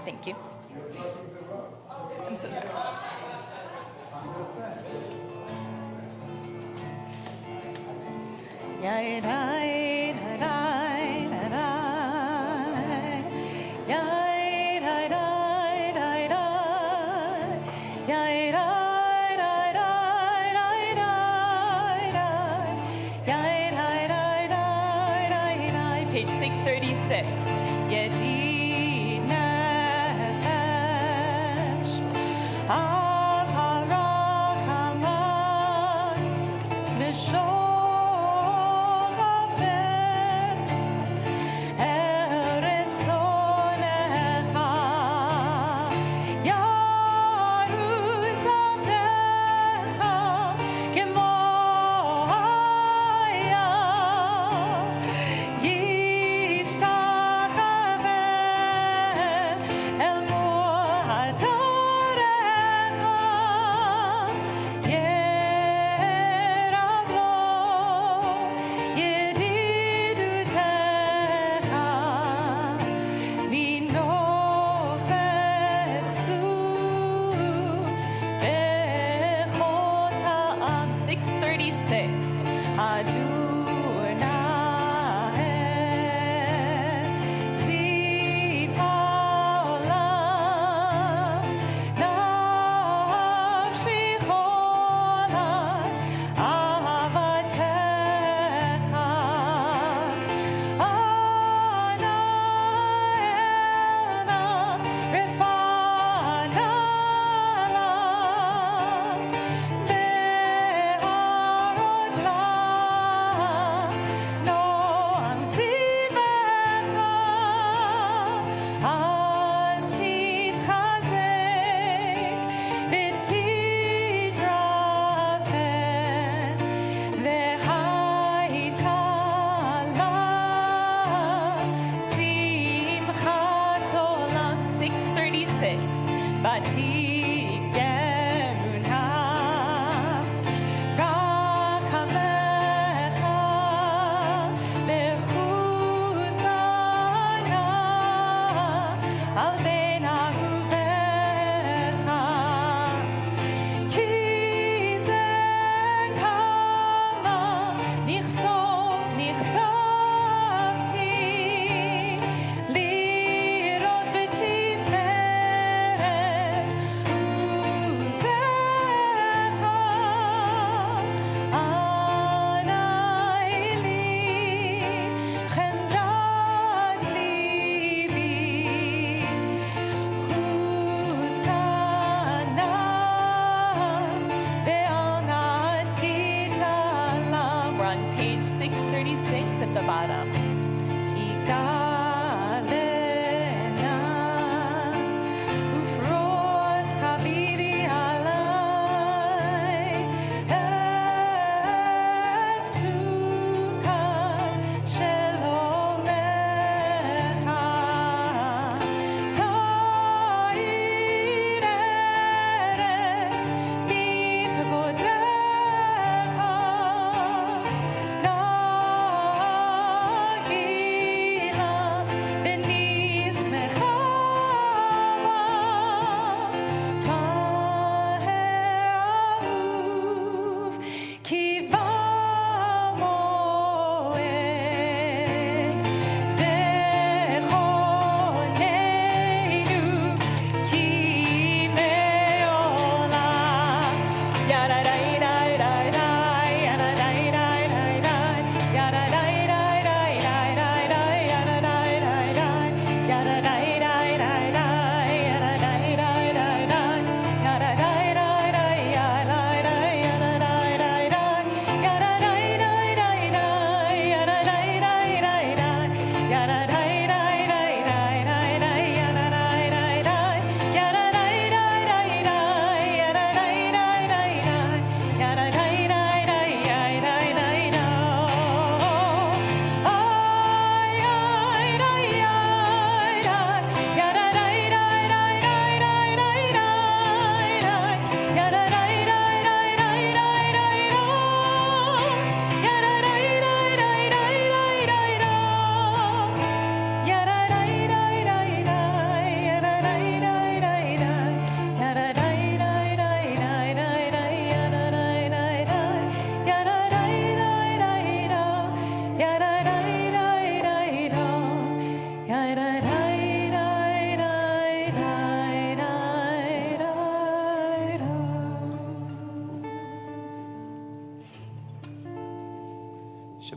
Thank you. I'm so sorry. Page 636.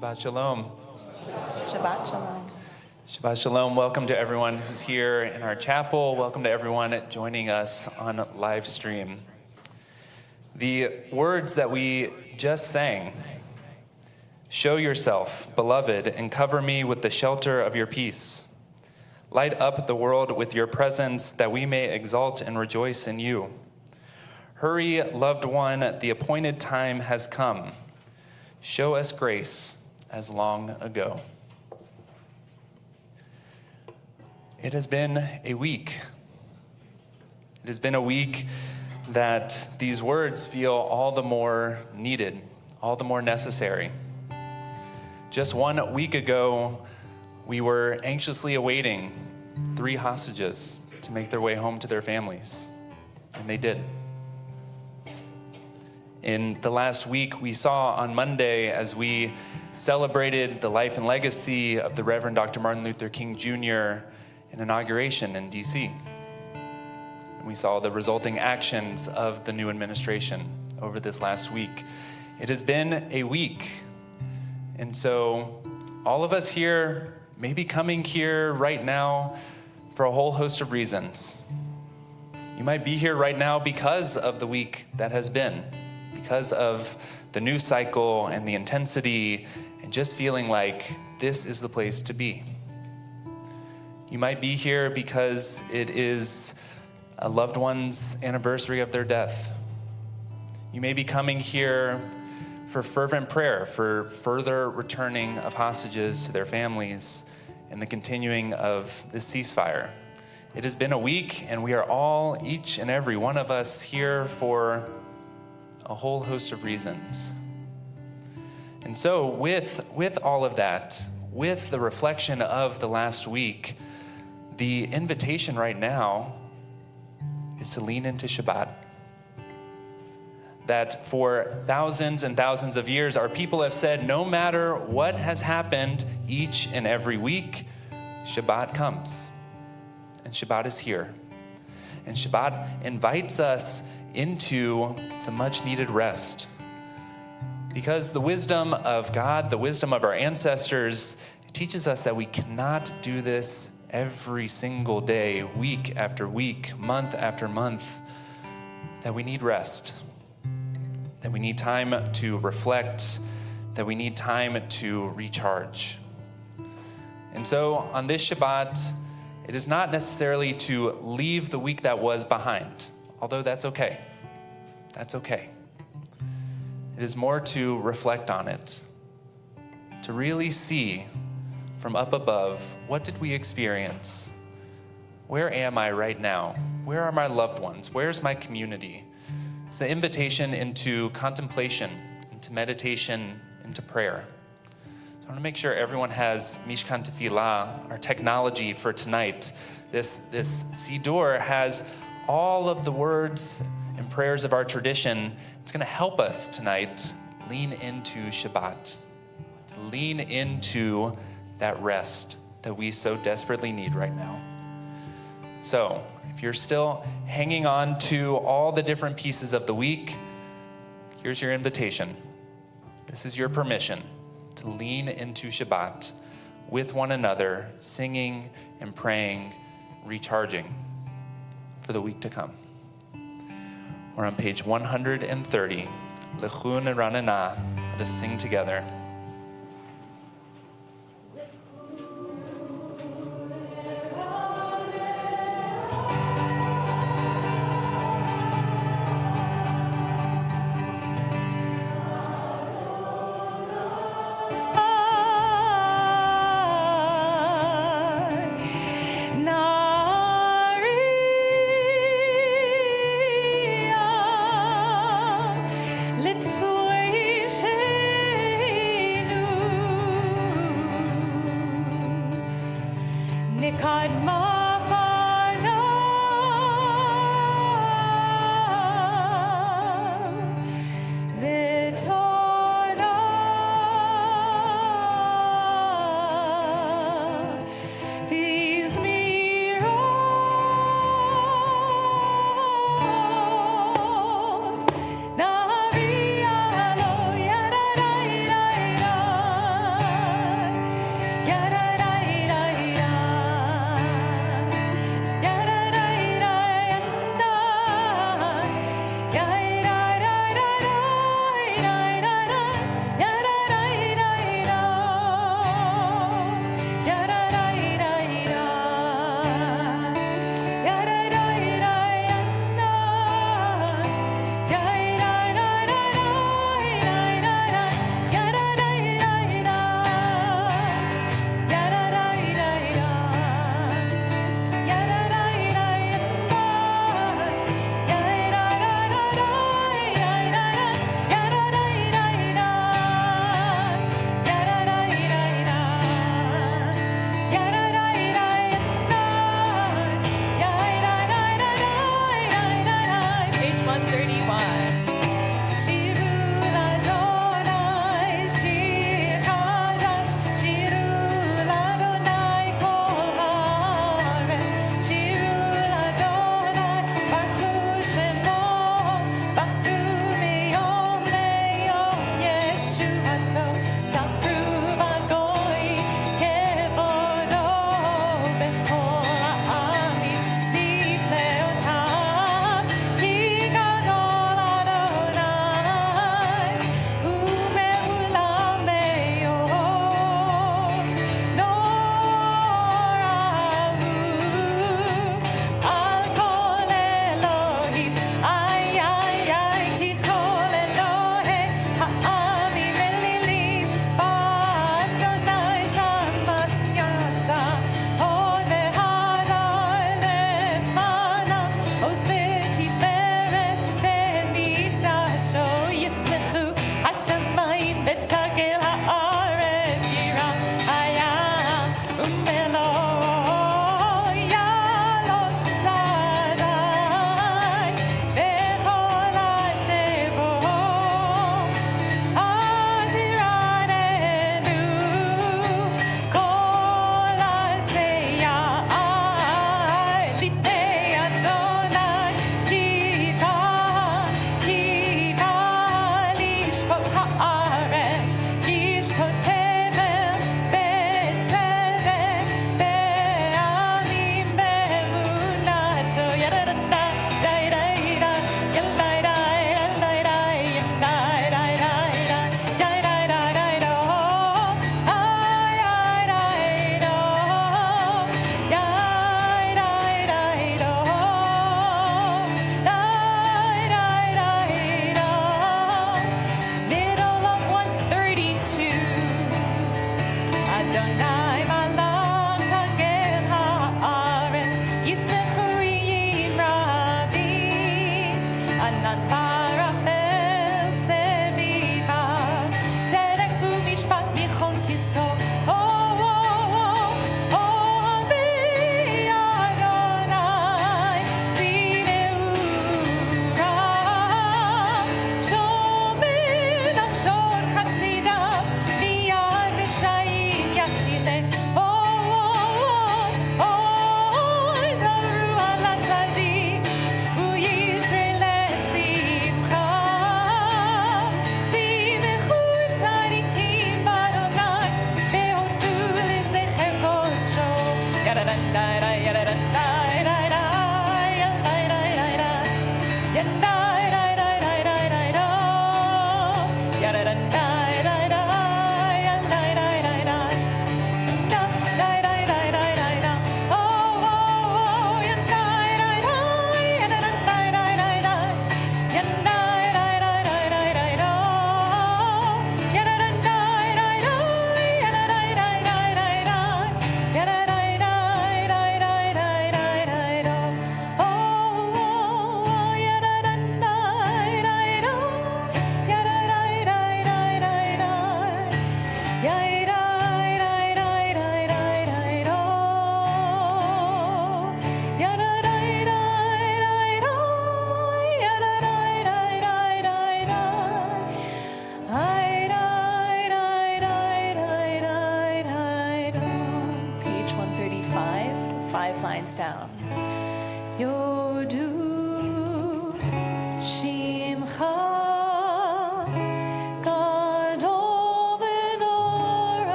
Shabbat Shalom. Shabbat Shalom. Shabbat Shalom. Welcome to everyone who's here in our chapel. Welcome to everyone joining us on live stream. The words that we just sang, "Show yourself, beloved, and cover me with the shelter of your peace. Light up the world with your presence, that we may exalt and rejoice in you. Hurry, loved one, the appointed time has come. Show us grace as long ago." It has been a week. It has been a week that these words feel all the more needed, all the more necessary. Just 1 week ago, we were anxiously awaiting 3 hostages to make their way home to their families, and they did. In the last week, we saw on Monday, as we celebrated the life and legacy of the Reverend Dr. Martin Luther King Jr. an inauguration in D.C. And we saw the resulting actions of the new administration over this last week. It has been a week. And so all of us here may be coming here right now for a whole host of reasons. You might be here right now because of the week that has been, because of the news cycle and the intensity, and just feeling like this is the place to be. You might be here because it is a loved one's anniversary of their death. You may be coming here for fervent prayer, for further returning of hostages to their families and the continuing of this ceasefire. It has been a week, and we are all, each and every one of us, here for a whole host of reasons. And so with all of that, with the reflection of the last week, the invitation right now is to lean into Shabbat. That for thousands and thousands of years, our people have said, no matter what has happened each and every week, Shabbat comes. And Shabbat is here. And Shabbat invites us into the much needed rest. Because the wisdom of God, the wisdom of our ancestors, teaches us that we cannot do this every single day, week after week, month after month, that we need rest, that we need time to reflect, that we need time to recharge. And so on this Shabbat, it is not necessarily to leave the week that was behind, although that's okay. That's okay. It is more to reflect on it, to really see from up above, what did we experience? Where am I right now? Where are my loved ones? Where's my community? It's the invitation into contemplation, into meditation, into prayer. So I want to make sure everyone has Mishkan Tefillah, our technology for tonight. This Siddur has all of the words and prayers of our tradition. It's going to help us tonight lean into Shabbat, to lean into that rest that we so desperately need right now. So if you're still hanging on to all the different pieces of the week, here's your invitation. This is your permission to lean into Shabbat with one another, singing and praying, recharging for the week to come. We're on page 130, Lechun Ranana. Let us sing together. Let's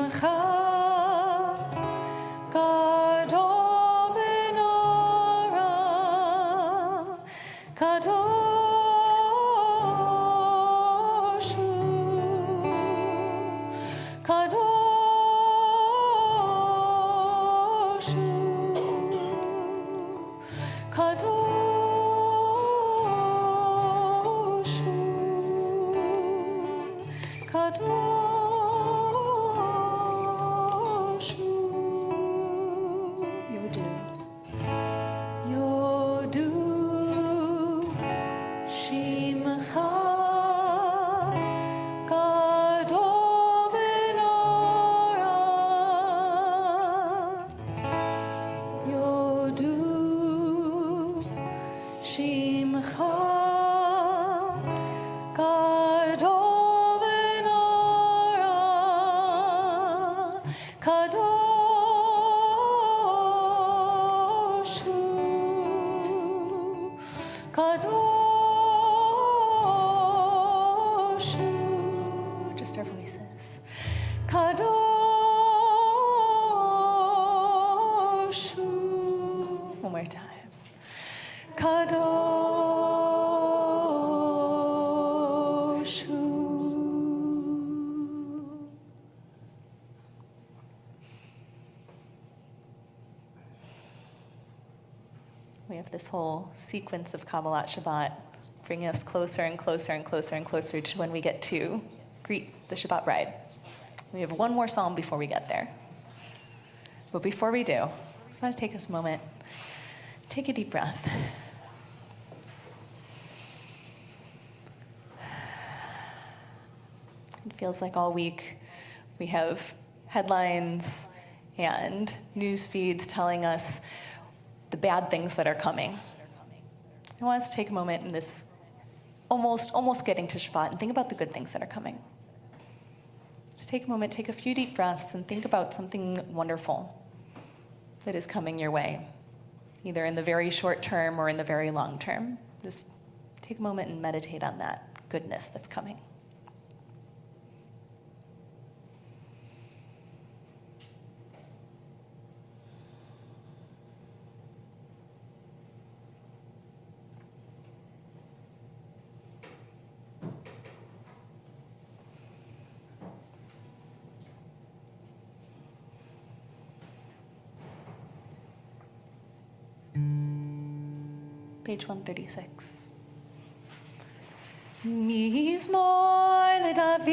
Shimcha Gadol v'nora Kadoshu Kadoshu Kadoshu Kadoshu Yodu Shimcha Gadol v'nora Yodu Shimcha Gadol v'nora Kadoshu Kadoshu. Just our voices. Kadoshu. One more time. Kadoshu. We have this whole sequence of Kabbalat Shabbat bringing us closer and closer and closer and closer to when we get to greet the Shabbat bride. We have one more psalm before we get there. But before we do, I just want to take us a moment. Take a deep breath. It feels like all week we have headlines and news feeds telling us the bad things that are coming. I want us to take a moment in this almost getting to Shabbat and think about the good things that are coming. Just take a moment, take a few deep breaths, and think about something wonderful that is coming your way, either in the very short term or in the very long term. Just take a moment and meditate on that goodness that's coming. Page 136. Mizmor leDavid,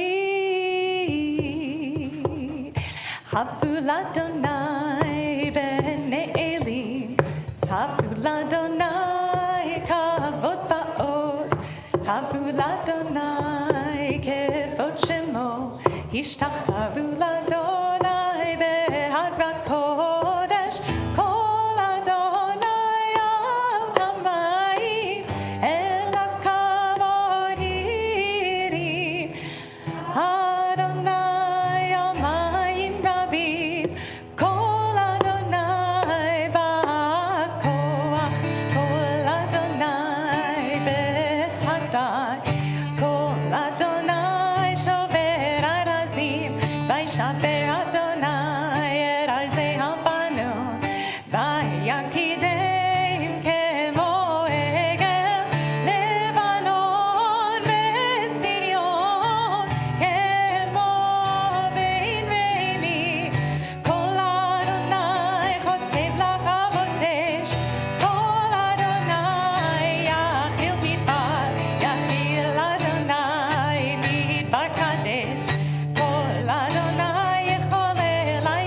havu l'Adonai b'nei Elim, havu l'Adonai kavod va'oz, havu l'Adonai kevod shemo, ishtachavu l'Adonai behadrat kodesh, kol Adonai al hamayim, el hakavod hirim, Adonai almayim rabim, kol Adonai ba'koach, kol Adonai behadai, kol Adonai shover arazim, vayshaper Adonai et arzei hafanu, vayakideim kemo egel, Lebanon ve'Sirion, kemo ve'in re'imi, kol Adonai chotzev lachavotesh, kol Adonai yachil midbar, yachil Adonai midbar kadesh, kol Adonai yechol elai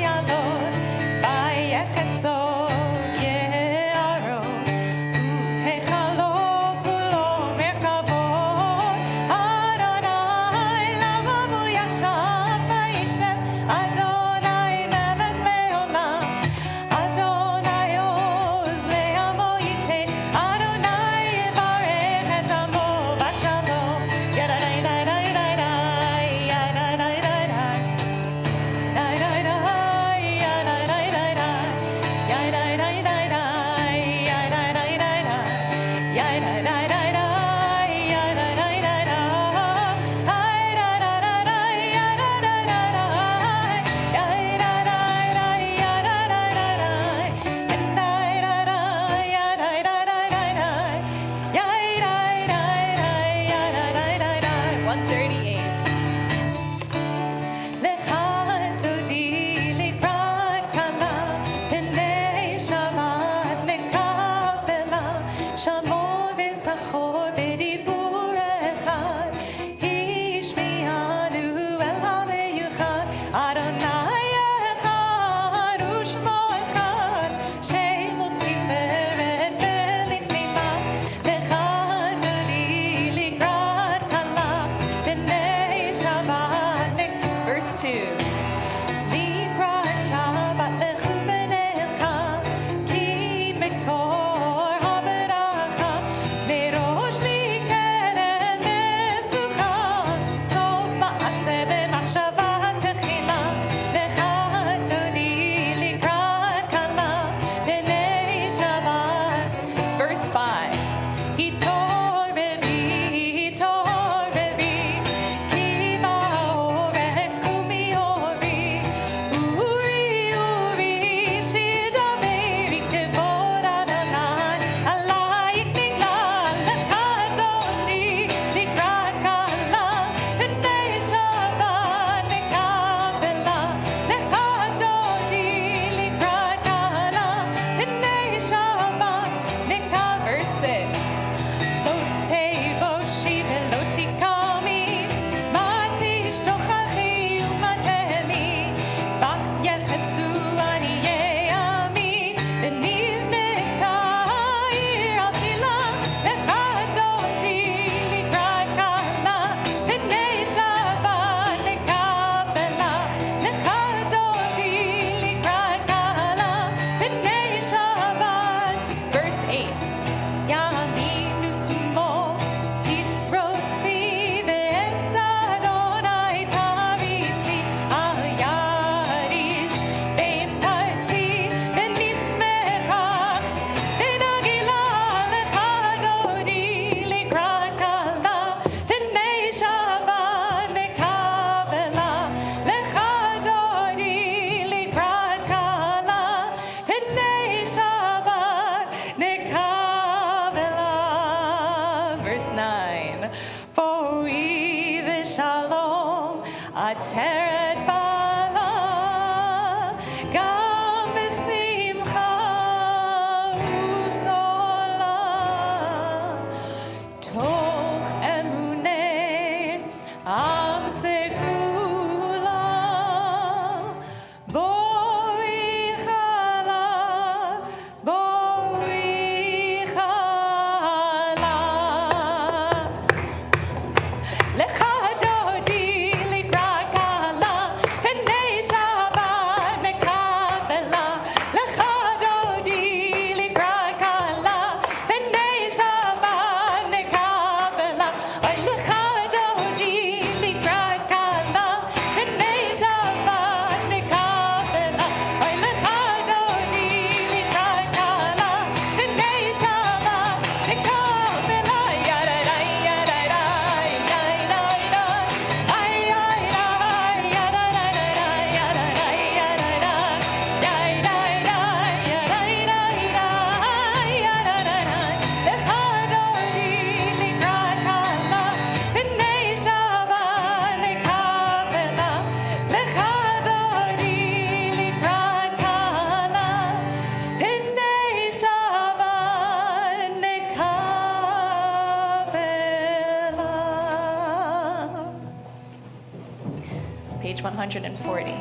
240.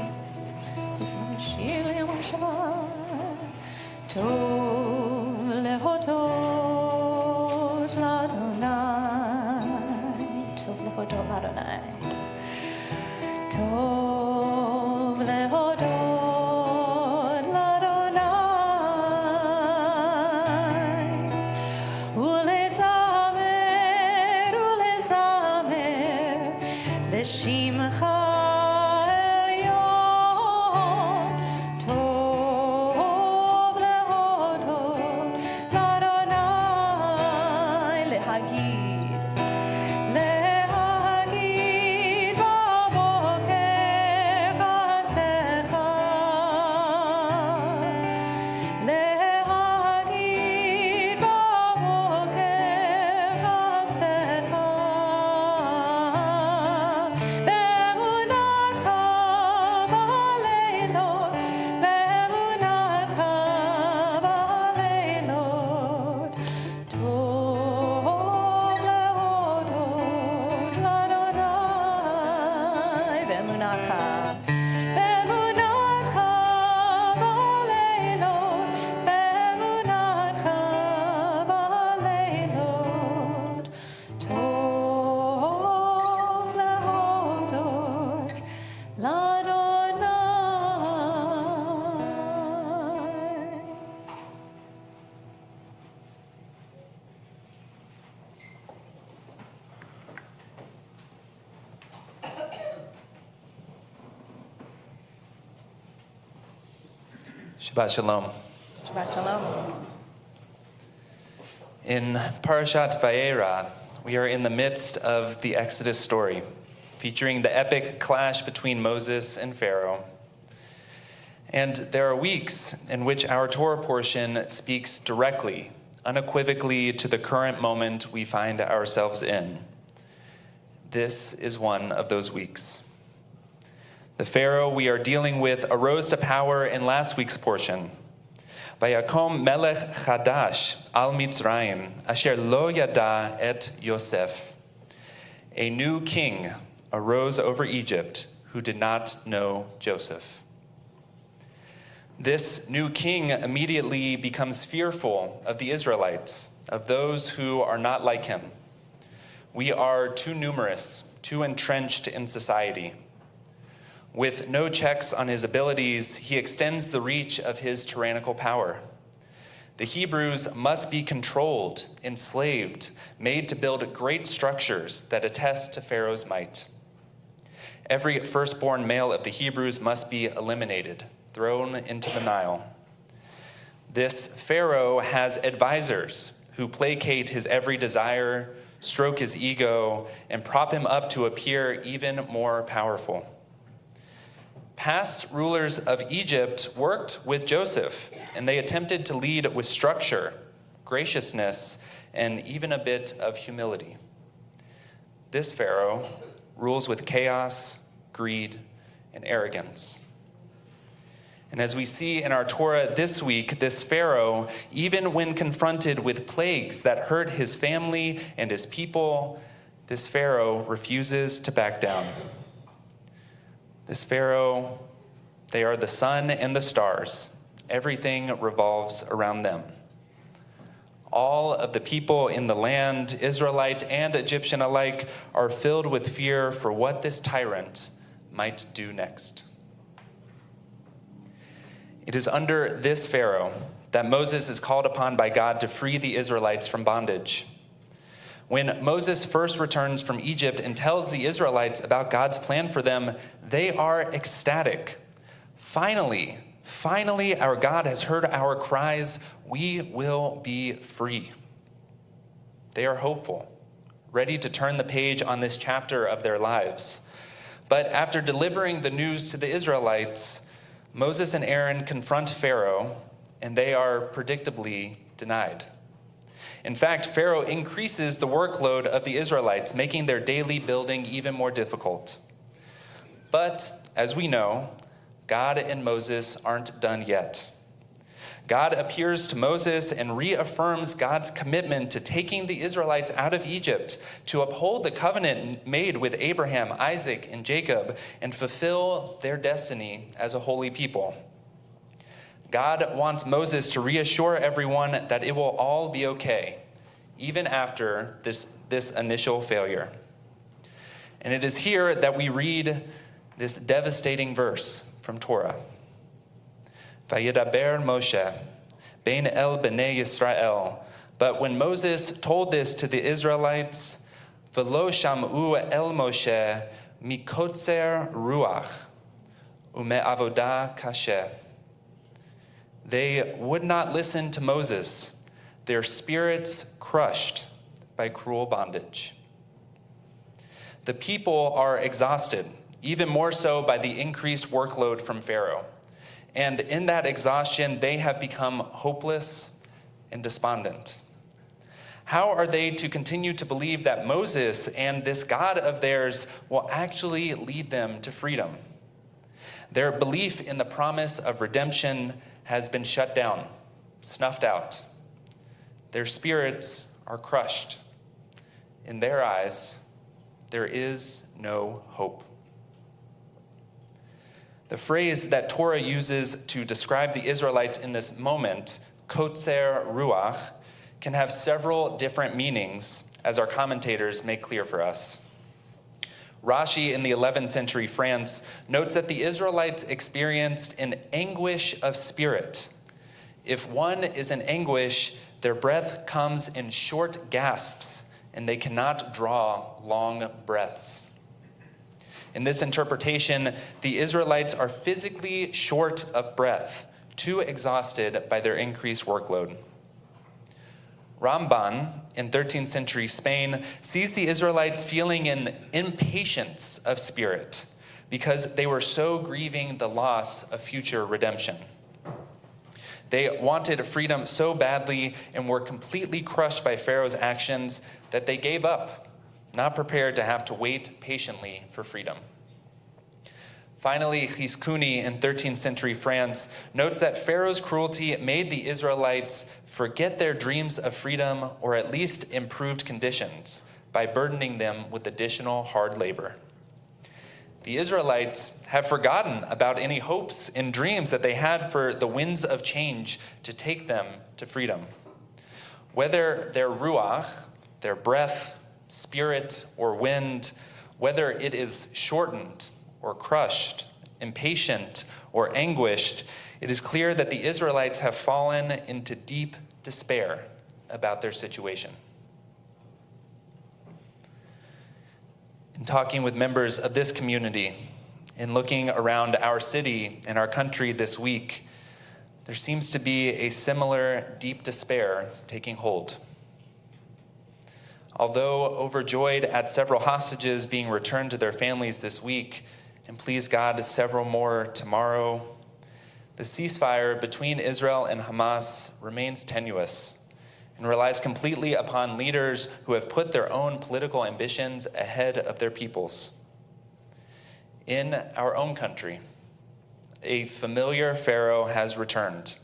Tov lehodot l'Adonai, Tov lehodot l'Adonai, Tov lehodot l'Adonai, ulezamer l'shimcha. Shabbat Shalom. Shabbat Shalom. In Parashat Vayera, we are in the midst of the Exodus story, featuring the epic clash between Moses and Pharaoh. And there are weeks in which our Torah portion speaks directly, unequivocally to the current moment we find ourselves in. This is one of those weeks. The Pharaoh we are dealing with arose to power in last week's portion. Vayakom melech chadash al Mitzrayim, asher lo yada et Yosef. A new king arose over Egypt who did not know Joseph. This new king immediately becomes fearful of the Israelites, of those who are not like him. We are too numerous, too entrenched in society. With no checks on his abilities, he extends the reach of his tyrannical power. The Hebrews must be controlled, enslaved, made to build great structures that attest to Pharaoh's might. Every firstborn male of the Hebrews must be eliminated, thrown into the Nile. This Pharaoh has advisors who placate his every desire, stroke his ego, and prop him up to appear even more powerful. Past rulers of Egypt worked with Joseph, and they attempted to lead with structure, graciousness, and even a bit of humility. This Pharaoh rules with chaos, greed, and arrogance. And as we see in our Torah this week, this Pharaoh, even when confronted with plagues that hurt his family and his people, this Pharaoh refuses to back down. This Pharaoh, they are the sun and the stars. Everything revolves around them. All of the people in the land, Israelite and Egyptian alike, are filled with fear for what this tyrant might do next. It is under this Pharaoh that Moses is called upon by God to free the Israelites from bondage. When Moses first returns from Egypt and tells the Israelites about God's plan for them, they are ecstatic. Finally, our God has heard our cries. We will be free. They are hopeful, ready to turn the page on this chapter of their lives. But after delivering the news to the Israelites, Moses and Aaron confront Pharaoh, and they are predictably denied. In fact, Pharaoh increases the workload of the Israelites, making their daily building even more difficult. But, as we know, God and Moses aren't done yet. God appears to Moses and reaffirms God's commitment to taking the Israelites out of Egypt, to uphold the covenant made with Abraham, Isaac, and Jacob, and fulfill their destiny as a holy people. God wants Moses to reassure everyone that it will all be okay, even after this initial failure. And it is here that we read this devastating verse from Torah. Vayedaber Moshe, ben el bnei Yisrael. But when Moses told this to the Israelites, v'lo sham'u el Moshe mikotzer ruach ume'avodah kasheh. They would not listen to Moses, their spirits crushed by cruel bondage. The people are exhausted, even more so by the increased workload from Pharaoh. And in that exhaustion, they have become hopeless and despondent. How are they to continue to believe that Moses and this God of theirs will actually lead them to freedom? Their belief in the promise of redemption has been shut down, snuffed out. Their spirits are crushed. In their eyes, there is no hope. The phrase that Torah uses to describe the Israelites in this moment, kotzer ruach, can have several different meanings, as our commentators make clear for us. Rashi in the 11th century France notes that the Israelites experienced an anguish of spirit. If one is in anguish, their breath comes in short gasps, and they cannot draw long breaths. In this interpretation, the Israelites are physically short of breath, too exhausted by their increased workload. Ramban, in 13th century Spain, sees the Israelites feeling an impatience of spirit because they were so grieving the loss of future redemption. They wanted freedom so badly and were completely crushed by Pharaoh's actions that they gave up, not prepared to have to wait patiently for freedom. Finally, Giscuni in 13th century France notes that Pharaoh's cruelty made the Israelites forget their dreams of freedom, or at least improved conditions, by burdening them with additional hard labor. The Israelites have forgotten about any hopes and dreams that they had for the winds of change to take them to freedom. Whether their ruach, their breath, spirit, or wind, whether it is shortened or crushed, impatient or anguished, it is clear that the Israelites have fallen into deep despair about their situation. In talking with members of this community, in looking around our city and our country this week, there seems to be a similar deep despair taking hold. Although overjoyed at several hostages being returned to their families this week, and please God, several more tomorrow, the ceasefire between Israel and Hamas remains tenuous and relies completely upon leaders who have put their own political ambitions ahead of their people's. In our own country, a familiar Pharaoh has returned,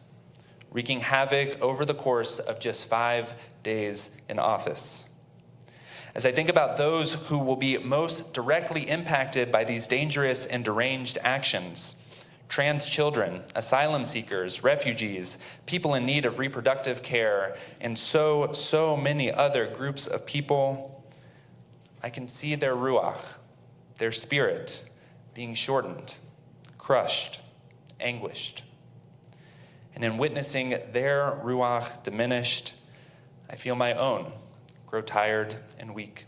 wreaking havoc over the course of just 5 days in office. As I think about those who will be most directly impacted by these dangerous and deranged actions, trans children, asylum seekers, refugees, people in need of reproductive care, and so many other groups of people, I can see their ruach, their spirit, being shortened, crushed, anguished. And in witnessing their ruach diminished, I feel my own grow tired and weak.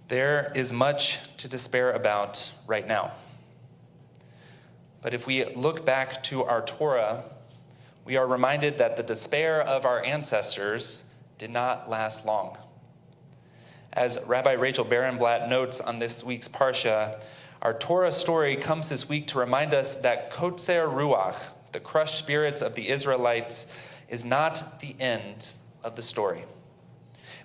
There is much to despair about right now. But if we look back to our Torah, we are reminded that the despair of our ancestors did not last long. As Rabbi Rachel Barenblatt notes on this week's Parsha, our Torah story comes this week to remind us that kotzer ruach, the crushed spirits of the Israelites, is not the end of the story.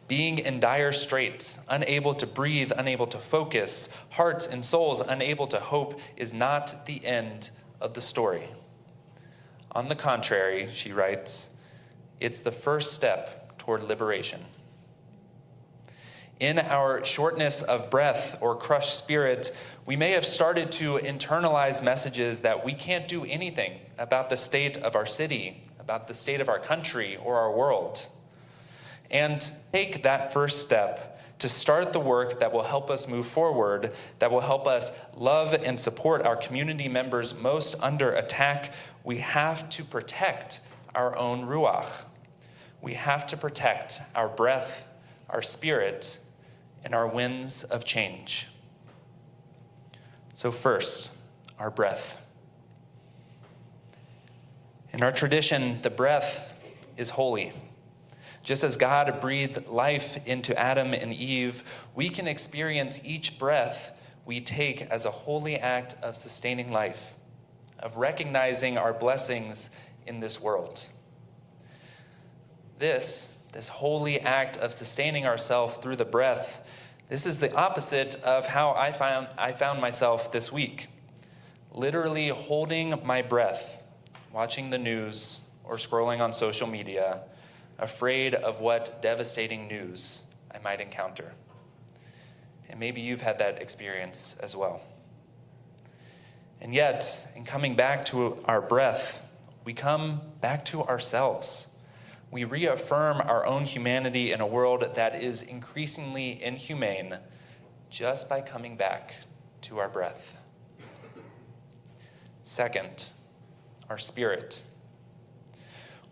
Being in dire straits, unable to breathe, unable to focus, hearts and souls unable to hope, is not the end of the story. On the contrary, she writes, it's the first step toward liberation. In our shortness of breath or crushed spirit, we may have started to internalize messages that we can't do anything about the state of our city, about the state of our country or our world. And take that first step to start the work that will help us move forward, that will help us love and support our community members most under attack. We have to protect our own ruach. We have to protect our breath, our spirit, and our winds of change. So first, our breath. In our tradition, the breath is holy. Just as God breathed life into Adam and Eve, we can experience each breath we take as a holy act of sustaining life, of recognizing our blessings in this world. This holy act of sustaining ourselves through the breath, this is the opposite of how I found myself this week. Literally holding my breath, watching the news or scrolling on social media, afraid of what devastating news I might encounter. And maybe you've had that experience as well. And yet, in coming back to our breath, we come back to ourselves. We reaffirm our own humanity in a world that is increasingly inhumane just by coming back to our breath. Second, our spirit.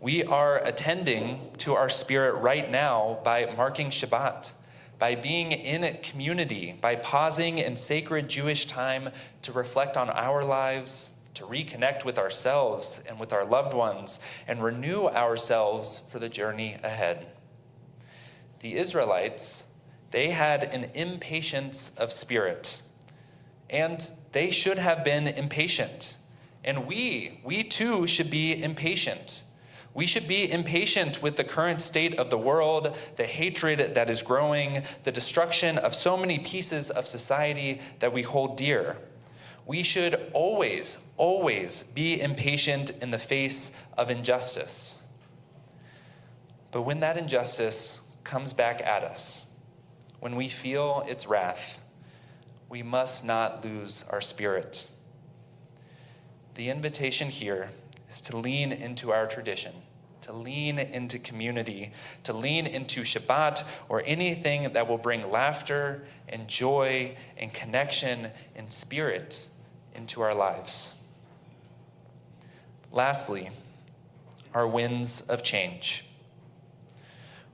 We are attending to our spirit right now by marking Shabbat, by being in community, by pausing in sacred Jewish time to reflect on our lives, to reconnect with ourselves and with our loved ones, and renew ourselves for the journey ahead. The Israelites, they had an impatience of spirit, and they should have been impatient. And we too should be impatient. We should be impatient with the current state of the world, the hatred that is growing, the destruction of so many pieces of society that we hold dear. We should always be impatient in the face of injustice. But when that injustice comes back at us, when we feel its wrath, we must not lose our spirit. The invitation here is to lean into our tradition, to lean into community, to lean into Shabbat or anything that will bring laughter and joy and connection and spirit into our lives. Lastly, our winds of change.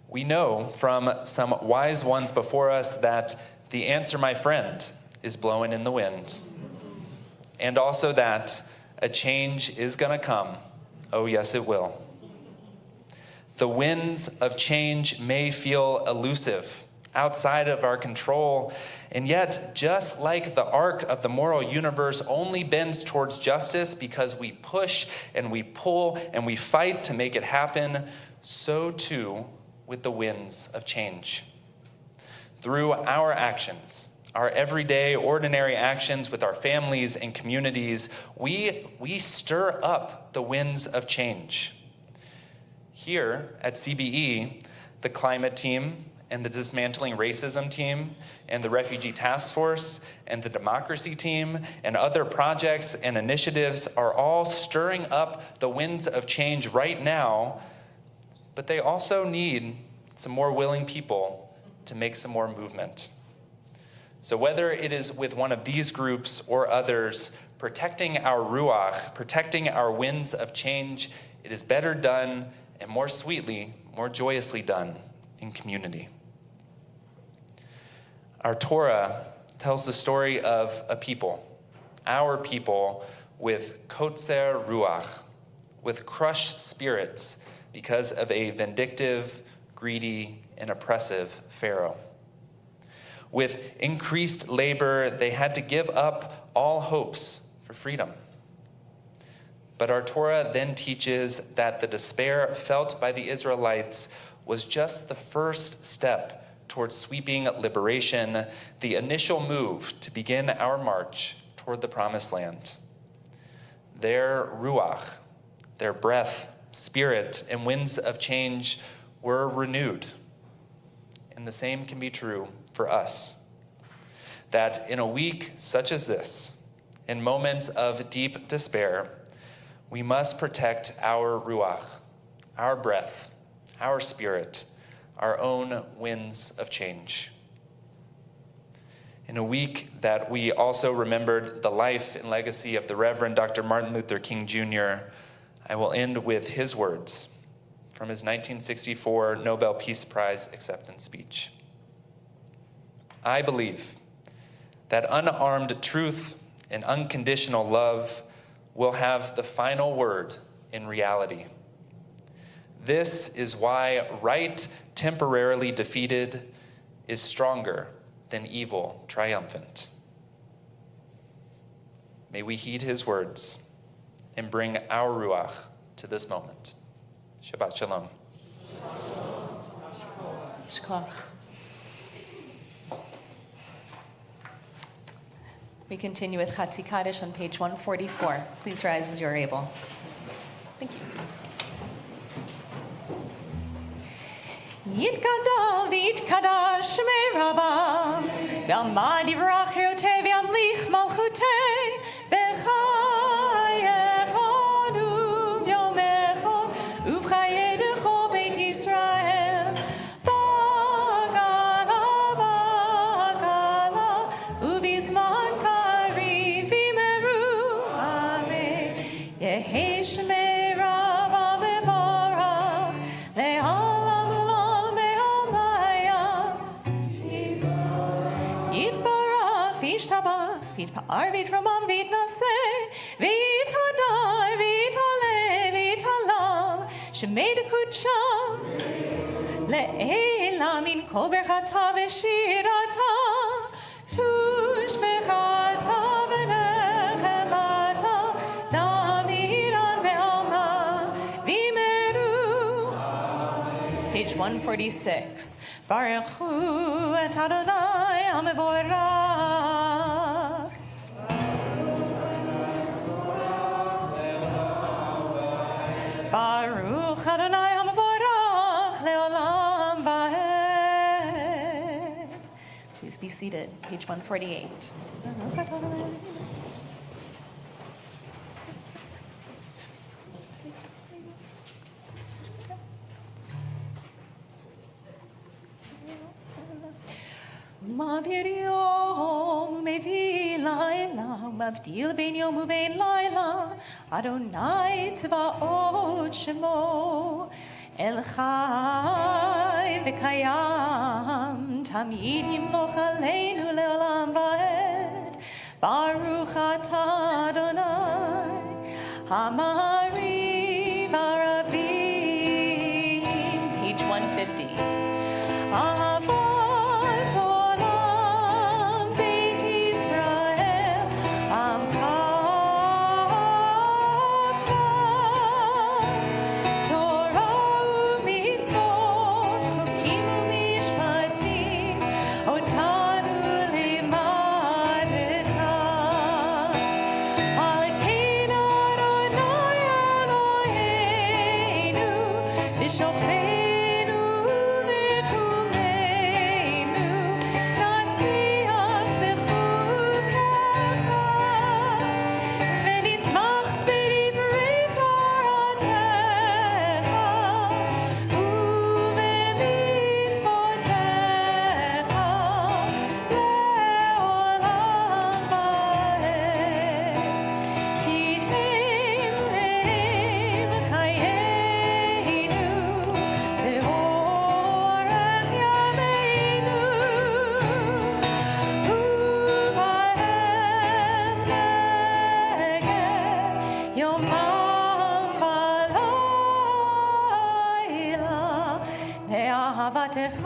We know from some wise ones before us that the answer, my friend, is blowing in the wind. And also that a change is going to come. Oh, yes, it will. The winds of change may feel elusive, outside of our control, and yet, just like the arc of the moral universe only bends towards justice because we push and we pull and we fight to make it happen, so too with the winds of change. Through our actions, our everyday, ordinary actions with our families and communities, we stir up the winds of change. Here at CBE, the climate team and the dismantling racism team and the refugee task force and the democracy team and other projects and initiatives are all stirring up the winds of change right now, but they also need some more willing people to make some more movement. So whether it is with one of these groups or others, protecting our ruach, protecting our winds of change, it is better done and more sweetly, more joyously done in community. Our Torah tells the story of a people, our people, with kotzer ruach, with crushed spirits because of a vindictive, greedy, and oppressive Pharaoh. With increased labor, they had to give up all hopes for freedom. But our Torah then teaches that the despair felt by the Israelites was just the first step towards sweeping liberation, the initial move to begin our march toward the promised land. Their ruach, their breath, spirit, and winds of change were renewed. And the same can be true for us. That in a week such as this, in moments of deep despair, we must protect our ruach, our breath, our spirit, our own winds of change. In a week that we also remembered the life and legacy of the Reverend Dr. Martin Luther King Jr., I will end with his words from his 1964 Nobel Peace Prize acceptance speech. I believe that unarmed truth and unconditional love will have the final word in reality. This is why right temporarily defeated is stronger than evil triumphant. May we heed his words and bring our ruach to this moment. Shabbat shalom. Shkoch. We continue with Chatzi Kaddish on page 144. Please rise as you're able. Thank you. Yitkadal v'yitkadash shmei Rabba v'amad yivrach chirotei v'yamlich malchutei b'chayechonu v'yomechon uv'chayei d'chol beit Yisrael b'gala b'gala uv'izman kariv v'meru amen Yehei shmei Rabba v'vorach le'olam u'l'olam me'amaya Yitbarach v'yishtabach v'yitpa'ar v'yitramam v'yitnaseh v'yitadai v'yitaleh v'yitalal shemei d'kudsha le'ela min kol berchata v'shirata tushbechata v'nechemata damiran me'alma v'meru Page 146. Baruch Hu et Adonai HaMevorach. Baruch Adonai HaMevorach leolam va'ed. Please be seated. Page 148. Baruch Adonai. Mavir yom umevi laila, mavdil ben yom uvein laila, Adonai tzvaot shemo, El chai v'kayam, tamid yimloch aleinu leolam va'ed, Baruch atah Adonai, Hamari v'aravim. Page 150. Ahavot olam beit Yisrael, amcha avta, Torah u'mitzvot, chukim u'mishpatim, otanu limadeta. Alkeinu Adonai Eloheinu, v'shocheinu v'kumeinu, nasiach b'chukecha, v'nismach b'divrei Toratecha, u'b'mitzvotecha, le'olam va'ed. Ki הם חיינו לאורך ימינו ובהם נגד יומם ולילה לאהבתך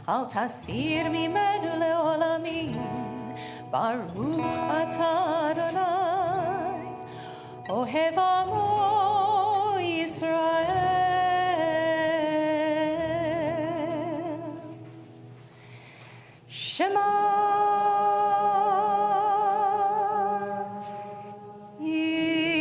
אל תסיר ממנו לעולמים ברוך אתה אדוני אוהב עמו ישראל. שמע ישראל.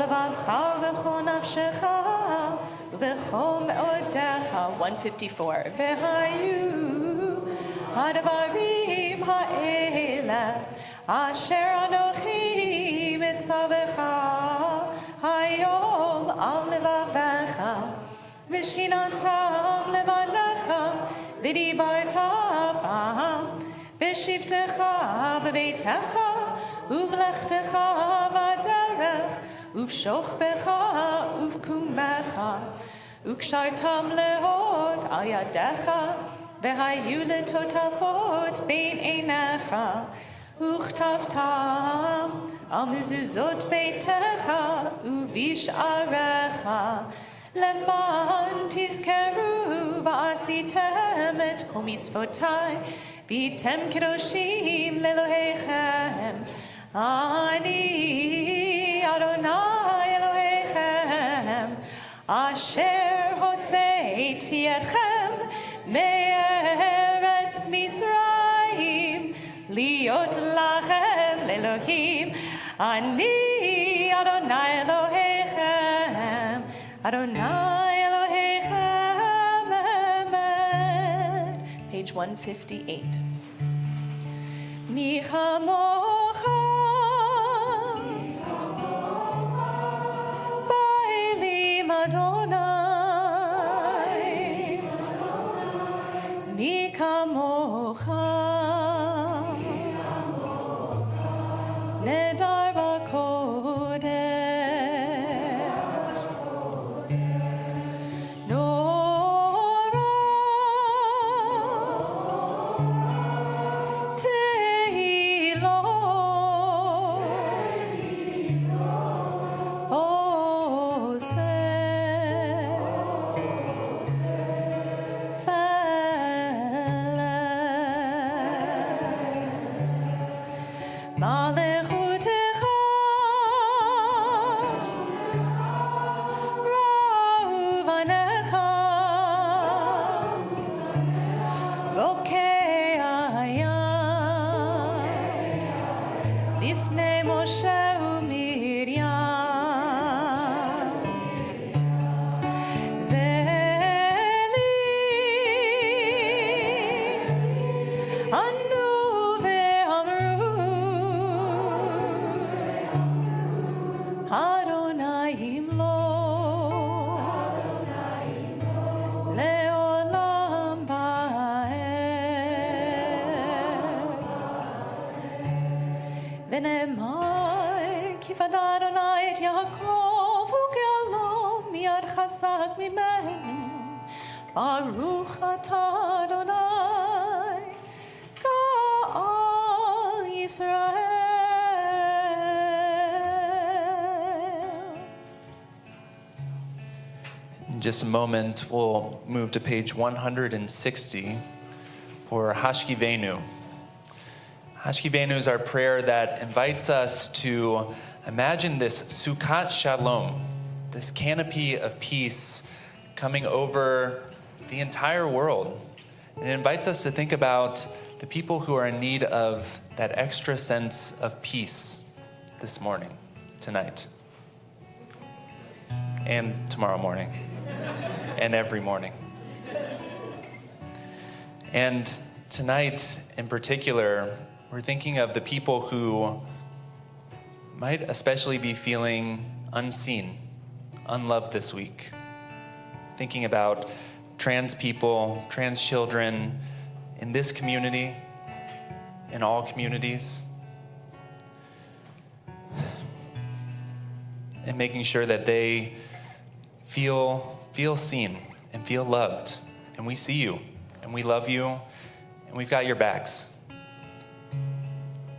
לבבך ובכל נפשך ובכל מאודך. 154. והיו הדברים האלה אשר אנוכי מצווך היום על לבבך ושיננתם לבניך ודיברת בם בשבתך בביתך ובלכתך בדרך ובשוכבך ובקומך וקשרתם לאות על ידיך והיו לטוטפות בין עיניך וכתבתם על מזוזות ביתך ובשעריך למען תזכרו ועשיתם את כל מצוותיי והייתם קדושים לאלוהיכם. אני אדוני אלוהיכם אשר הוצאתי אתכם מארץ מצרים להיות לכם לאלוהים. אני אדוני אלוהיכם אדוני אלוהיכם. אמן. Page 158. מי כמוך באלים אדוני, מי כמוך נדר בקודש, נורא תהילו עושה מלכותך ראובנך בוקע היה לפני משה ומרים. זה לי ענו ואמרו אדוני ימלוך לעולם ועד. ונאמר כי פדה אדוני את יעקב וגאלו מיד חזק ממנו. ברוך אתה אדוני גאל ישראל. In just a moment, we'll move to page 160 for Hashkivenu. Hashkivenu is our prayer that invites us to imagine this Sukkot Shalom, this canopy of peace coming over the entire world. And it invites us to think about the people who are in need of that extra sense of peace this morning, tonight, and tomorrow morning, and every morning. And tonight, in particular, we're thinking of the people who might especially be feeling unseen, unloved this week. Thinking about trans people, trans children in this community, in all communities, and making sure that they feel seen and feel loved. And we see you, and we love you, and we've got your backs.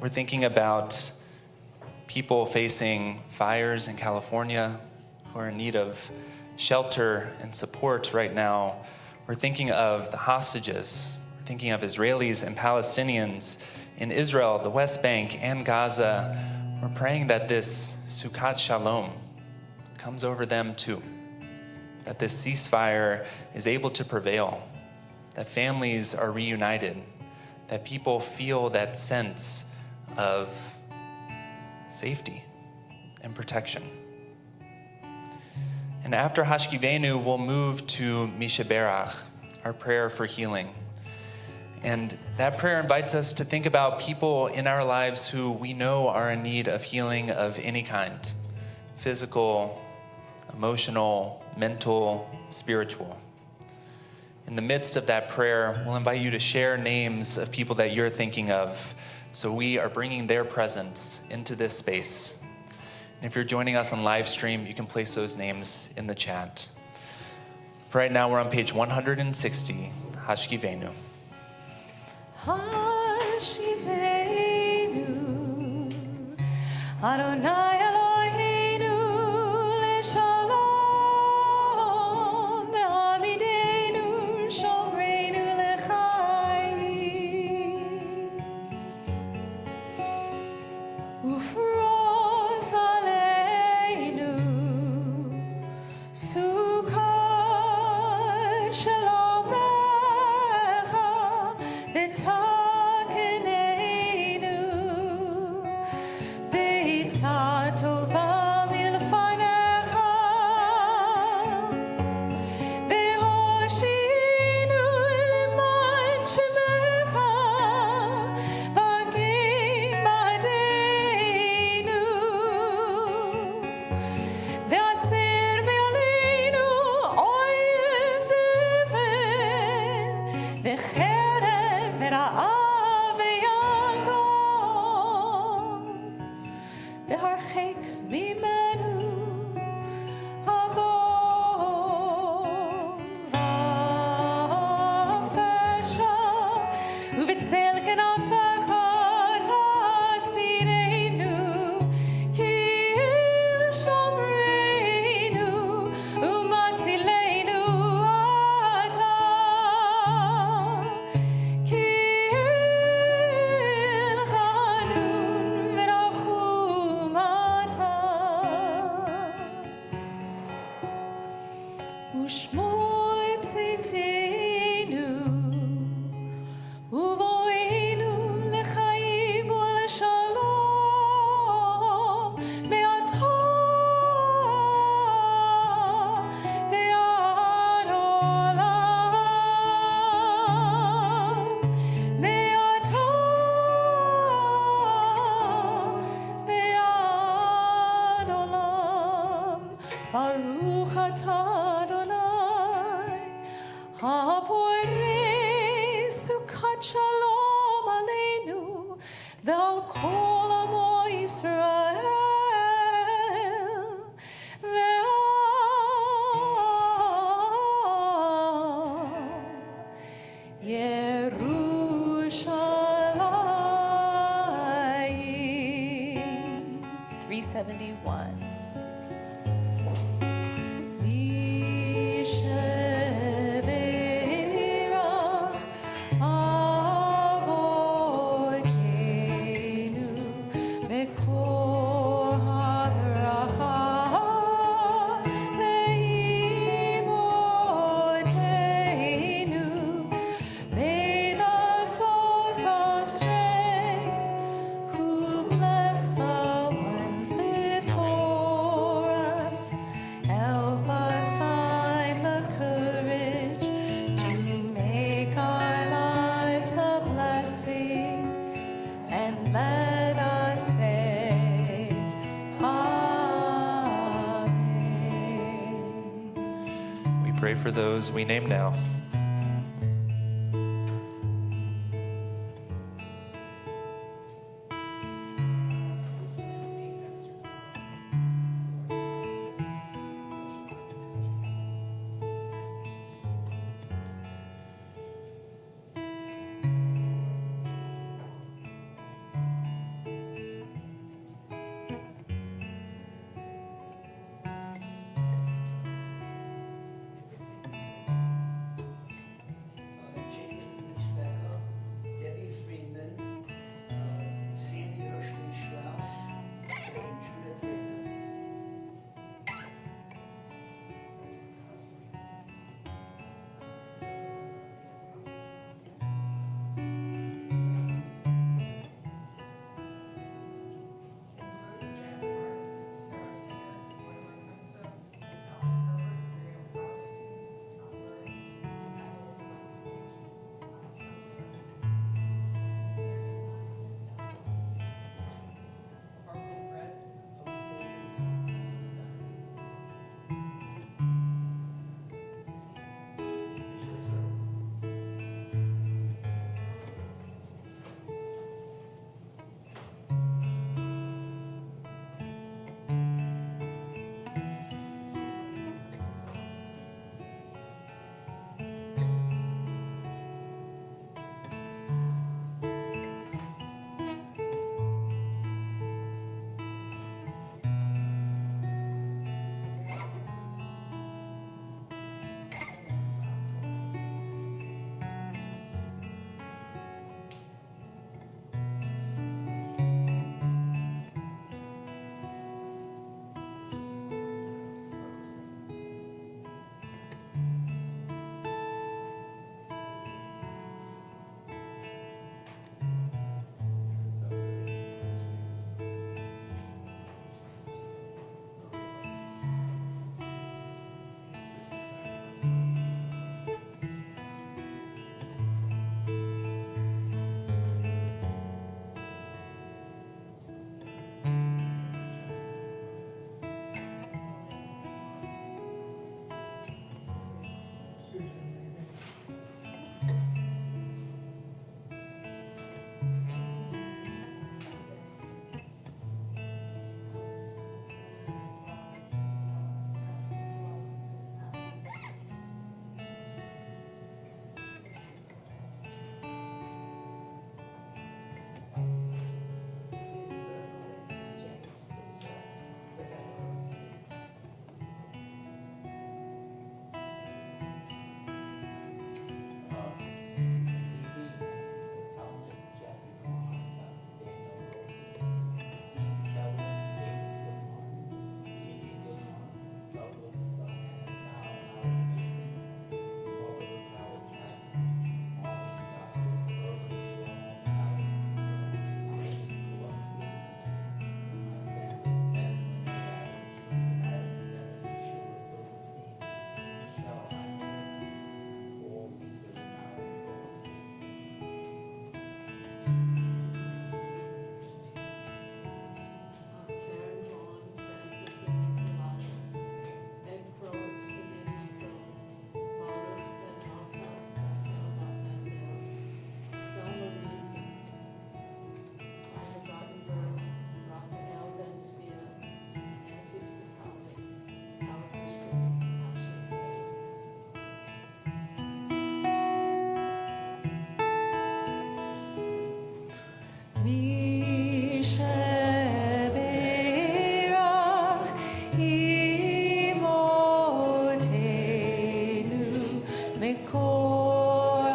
We're thinking about people facing fires in California who are in need of shelter and support right now. We're thinking of the hostages. We're thinking of Israelis and Palestinians in Israel, the West Bank, and Gaza. We're praying that this Sukkot Shalom comes over them too, that this ceasefire is able to prevail, that families are reunited, that people feel that sense of safety and protection. And after Hashkivenu, we'll move to Mishaberach, our prayer for healing. And that prayer invites us to think about people in our lives who we know are in need of healing of any kind: physical, emotional, mental, spiritual. In the midst of that prayer, we'll invite you to share names of people that you're thinking of. So we are bringing their presence into this space. And if you're joining us on live stream, you can place those names in the chat. For right now, we're on page 160, Hashkivenu. Hashkivenu, Adonai Eloheinu leshalom, ve'amidenu shomreinu lechayim, ufros aleinu sukkot shalomecha v'takenenu beitzah tova milfanecha ve'hoshinu leman shemecha v'agim ba'deinu ve'aser me'aleinu oyeb tevet ve'cherem ve'ra'av ve'yagon ve'harchek mimenu avon va'afesha u'v'tzel kenafecha tastinenu ki il shomreinu u'matzilenu ata ki il chanun v'rachum ata u'shmoi tzitenu uvoinu lechayim u'leshalom me'ata ve'ad olam me'ata ve'ad olam Baruch atah Adonai ha'porei sukkot shalom aleinu ve'al kol amo Yisrael ve'al Yerushalayim. 371. Mishaberach avoteinu mekor habracha ve'imoteinu. May the source of strength, who bless the ones before us, help us find the courage to make our lives a blessing, and let us say Amen. We pray for those we name now.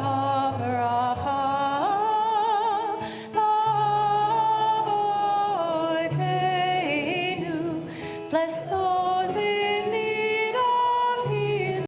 habracha, lavoteinu. Bless the